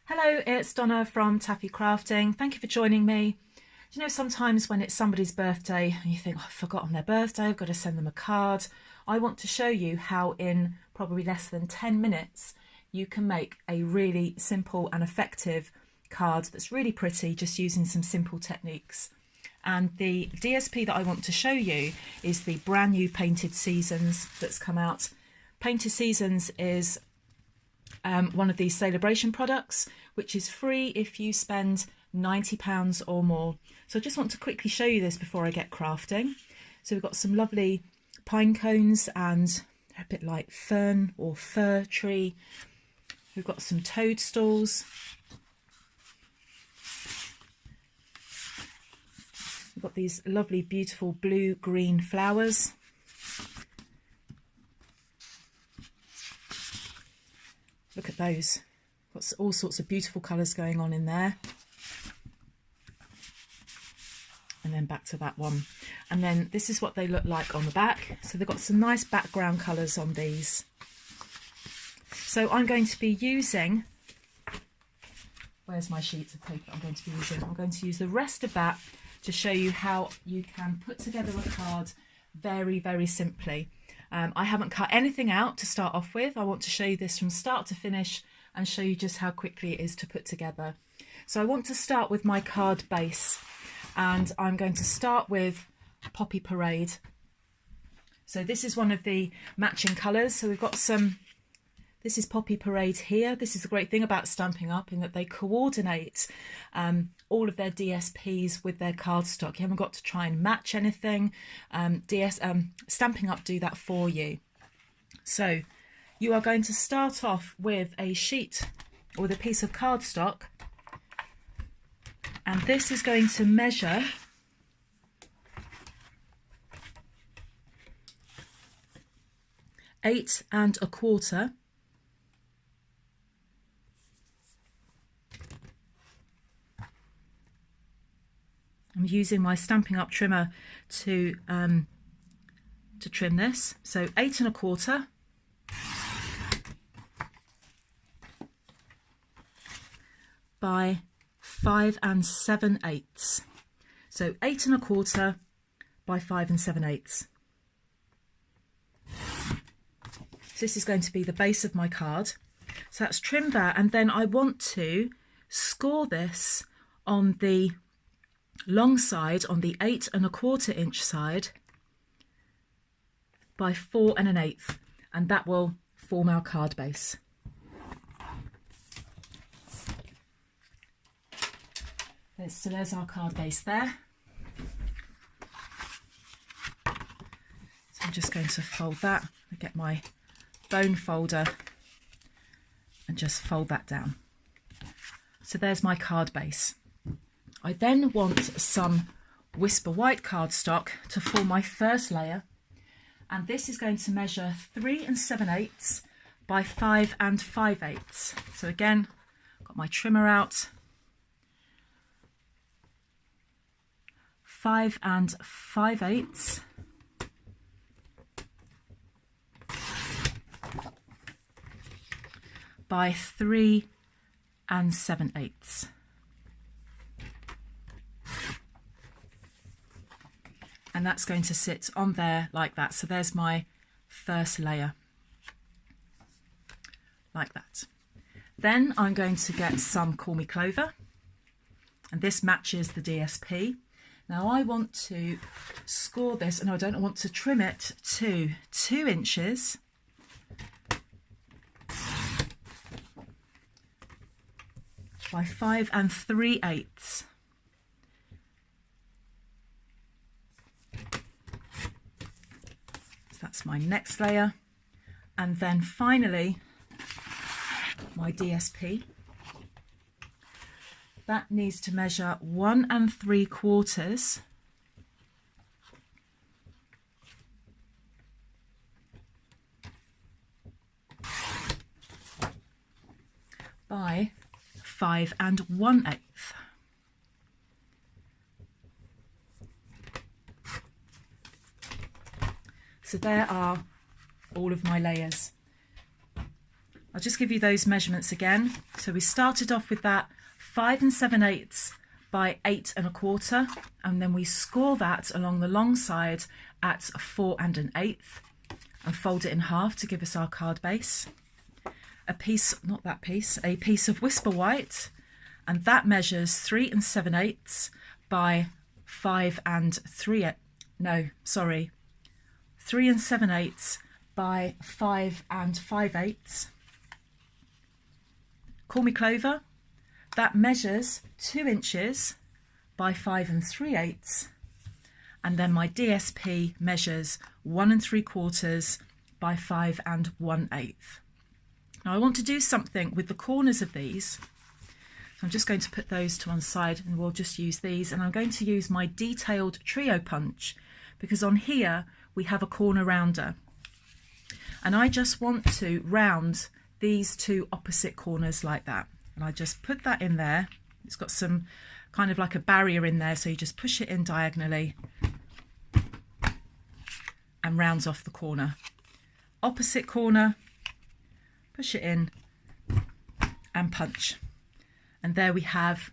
Hello, it's Donna from Taffy Crafting. Thank you for joining me. Do you know, sometimes when it's somebody's birthday and you think, oh, I've forgotten their birthday, I've got to send them a card. I want to show you how in probably less than 10 minutes you can make a really simple and effective card that's really pretty, just using some simple techniques. And the DSP that I want to show you is the brand new Painted Seasons that's come out. Painted Seasons is one of these celebration products, which is free if you spend £90 or more. So I just want to quickly show you this before I get crafting. So we've got some lovely pine cones and a bit like fern or fir tree. We've got some toadstools. We've got these lovely beautiful blue-green flowers. Look at those. Got all sorts of beautiful colours going on in there. And then back to that one. And then this is what they look like on the back. So they've got some nice background colours on these. So I'm going to be using, where's my sheets of paper I'm going to be using? I'm going to use the rest of that to show you how you can put together a card very, very simply. I haven't cut anything out to start off with. I want to show you this from start to finish and show you just how quickly it is to put together. So I want to start with my card base, and I'm going to start with Poppy Parade. So this is one of the matching colours. So we've got some, this is Poppy Parade here. This is the great thing about Stampin' Up, in that they coordinate all of their DSPs with their cardstock. You haven't got to try and match anything. Stampin' Up do that for you. So you are going to start off with a sheet or with a piece of cardstock, and this is going to measure 8 1/4 . I'm using my Stampin' Up trimmer to trim this. So 8 1/4 by 5 7/8. So 8 1/4 by 5 7/8. So this is going to be the base of my card. So that's trimmed that, and then I want to score this on the long side, on the 8 1/4 inch side, by 4 1/8, and that will form our card base. So there's our card base there. So I'm just going to fold that. I get my bone folder and just fold that down. So there's my card base. I then want some Whisper White cardstock to form my first layer, and this is going to measure 3 7/8 by 5 5/8. So again, got my trimmer out. 5 5/8 by 3 7/8. And that's going to sit on there like that. So there's my first layer, like that. Then I'm going to get some Call Me Clover, and this matches the DSP. Now I want to score this, and I don't want to trim it to 2 inches by 5 3/8. That's my next layer, and then finally my DSP. That needs to measure 1 3/4 by 5 1/8. So there are all of my layers. I'll just give you those measurements again. So we started off with that 5 7/8 by 8 1/4, and then we score that along the long side at 4 1/8 and fold it in half to give us our card base. A piece, not that piece, a piece of Whisper White, and that measures 3 7/8 by 5 3/8. No, sorry, 3 7/8 by 5 5/8. Call Me Clover, that measures 2 inches by 5 3/8, and then my DSP measures 1 3/4 by 5 1/8. Now I want to do something with the corners of these, so I'm just going to put those to one side and we'll just use these, and I'm going to use my detailed trio punch because on here we have a corner rounder, and I just want to round these two opposite corners like that, and I just put that in there. It's got some kind of like a barrier in there, so you just push it in diagonally and rounds off the corner. Opposite corner, push it in and punch, and there we have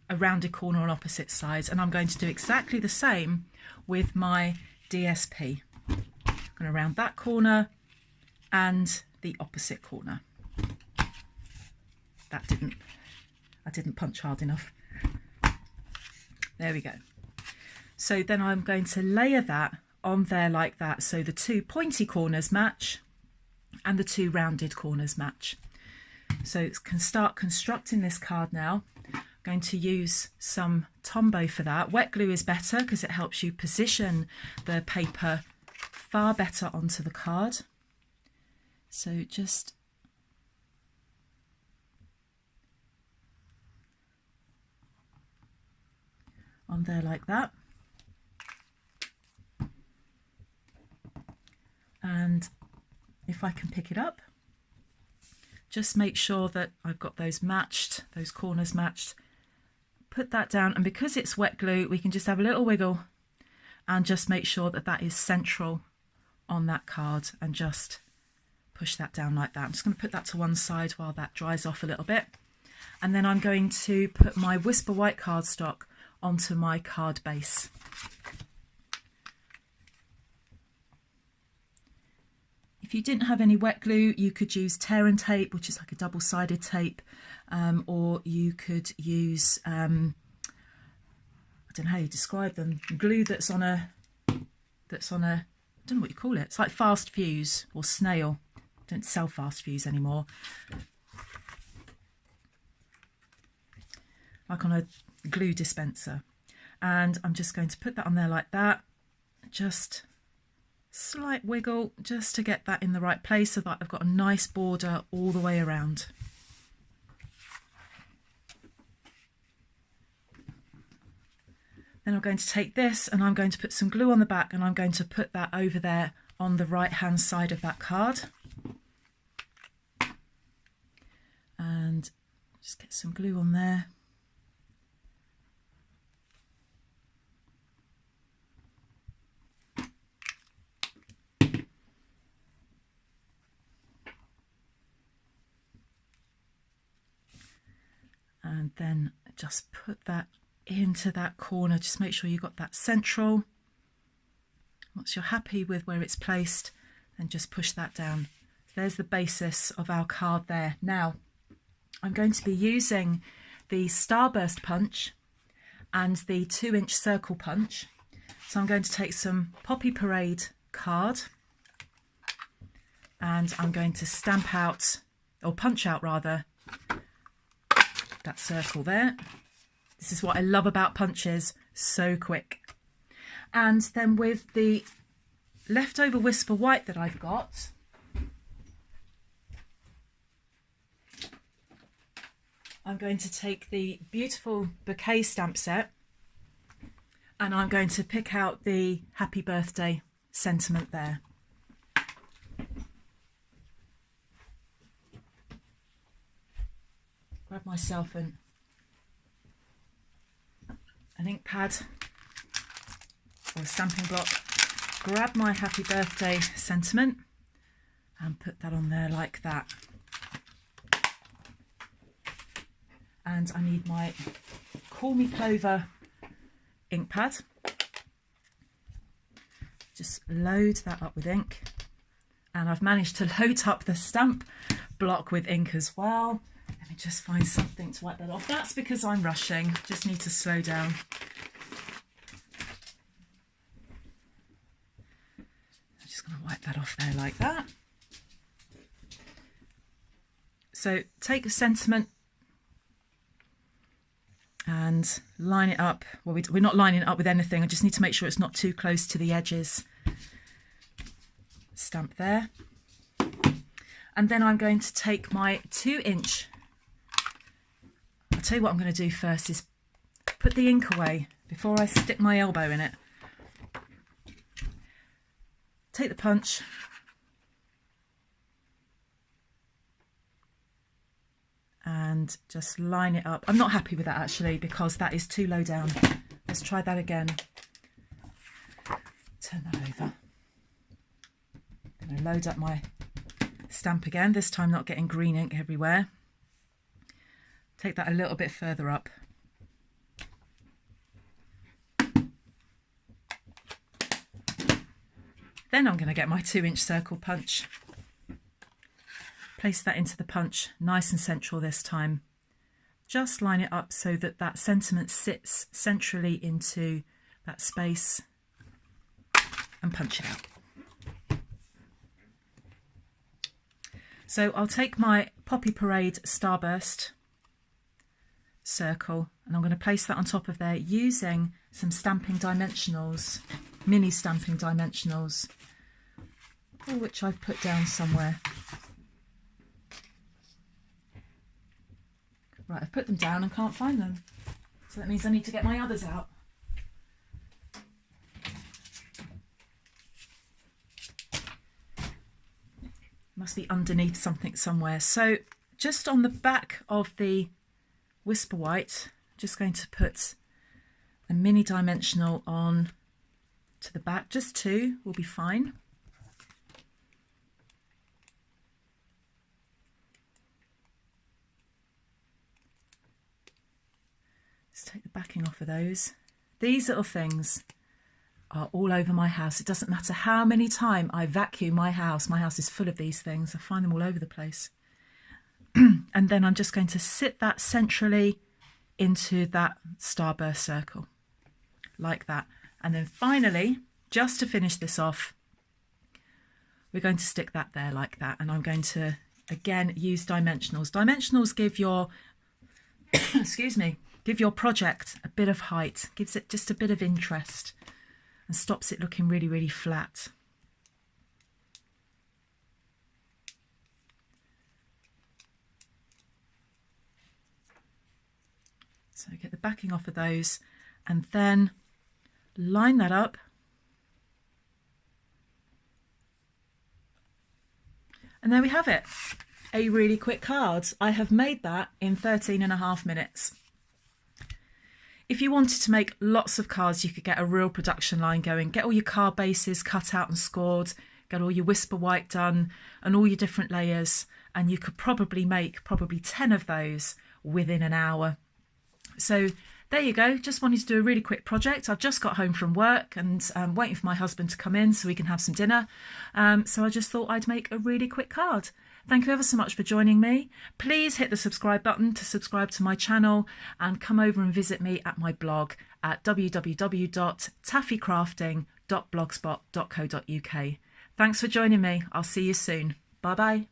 a rounded corner on opposite sides. And I'm going to do exactly the same with my DSP. I'm going to round that corner and the opposite corner. I didn't punch hard enough. There we go. So then I'm going to layer that on there like that, so the two pointy corners match and the two rounded corners match. So can start constructing this card now. I'm going to use some Tombow for that. Wet glue is better because it helps you position the paper far better onto the card. So just on there like that. And if I can pick it up, just make sure that I've got those matched, those corners matched. Put that down, and because it's wet glue, we can just have a little wiggle and just make sure that that is central on that card, and just push that down like that. I'm just going to put that to one side while that dries off a little bit, and then I'm going to put my Whisper White cardstock onto my card base. If you didn't have any wet glue, you could use tear and tape, which is like a double-sided tape, or you could use, I don't know how you describe them, glue that's on a, I don't know what you call it. It's like fast fuse or snail. Don't sell fast fuse anymore. Like on a glue dispenser. And I'm just going to put that on there like that. Just slight wiggle just to get that in the right place so that I've got a nice border all the way around. Then I'm going to take this and I'm going to put some glue on the back, and I'm going to put that over there on the right hand side of that card. And just get some glue on there. And then just put that into that corner. Just make sure you've got that central. Once you're happy with where it's placed, then just push that down. There's the basis of our card there. Now, I'm going to be using the Starburst punch and the 2-inch circle punch. So I'm going to take some Poppy Parade card and I'm going to stamp out, or punch out rather, that circle there. This is what I love about punches, so quick. And then with the leftover Whisper White that I've got, I'm going to take the beautiful bouquet stamp set and I'm going to pick out the happy birthday sentiment there. Grab myself an ink pad or a stamping block, grab my happy birthday sentiment and put that on there like that. And I need my Call Me Clover ink pad. Just load that up with ink. And I've managed to load up the stamp block with ink as well. Let me just find something to wipe that off. That's because I'm rushing, just need to slow down. I'm just going to wipe that off there like that. So take a sentiment and line it up. Well, we're not lining it up with anything. I just need to make sure it's not too close to the edges. Stamp there. And then I'm going to take my 2-inch. I'll tell you what I'm going to do first is put the ink away before I stick my elbow in it. Take the punch. And just line it up. I'm not happy with that actually because that is too low down. Let's try that again. Turn that over. I'm going to load up my stamp again, this time not getting green ink everywhere. Take that a little bit further up. Then I'm going to get my 2-inch circle punch. Place that into the punch, nice and central this time. Just line it up so that that sentiment sits centrally into that space and punch it out. So I'll take my Poppy Parade Starburst circle and I'm going to place that on top of there using some stamping dimensionals, mini stamping dimensionals, which I've put down somewhere. Right, I've put them down and can't find them. So that means I need to get my others out. Must be underneath something somewhere. So just on the back of the Whisper White, I'm just going to put a mini dimensional on to the back. Just 2 will be fine. Let's take the backing off of those. These little things are all over my house. It doesn't matter how many times I vacuum my house. My house is full of these things. I find them all over the place. And then I'm just going to sit that centrally into that starburst circle, like that. And then finally, just to finish this off, we're going to stick that there like that. And I'm going to, again, use dimensionals. Dimensionals give your, excuse me, give your project a bit of height, gives it just a bit of interest and stops it looking really, really flat. So get the backing off of those and then line that up. And there we have it, a really quick card. I have made that in 13.5 minutes. If you wanted to make lots of cards, you could get a real production line going, get all your card bases cut out and scored, get all your Whisper White done and all your different layers, and you could probably make 10 of those within an hour. So there you go, just wanted to do a really quick project. I've just got home from work and I'm waiting for my husband to come in so we can have some dinner. So I just thought I'd make a really quick card. Thank you ever so much for joining me. Please hit the subscribe button to subscribe to my channel and come over and visit me at my blog at www.taffycrafting.blogspot.co.uk. Thanks for joining me. I'll see you soon. Bye bye.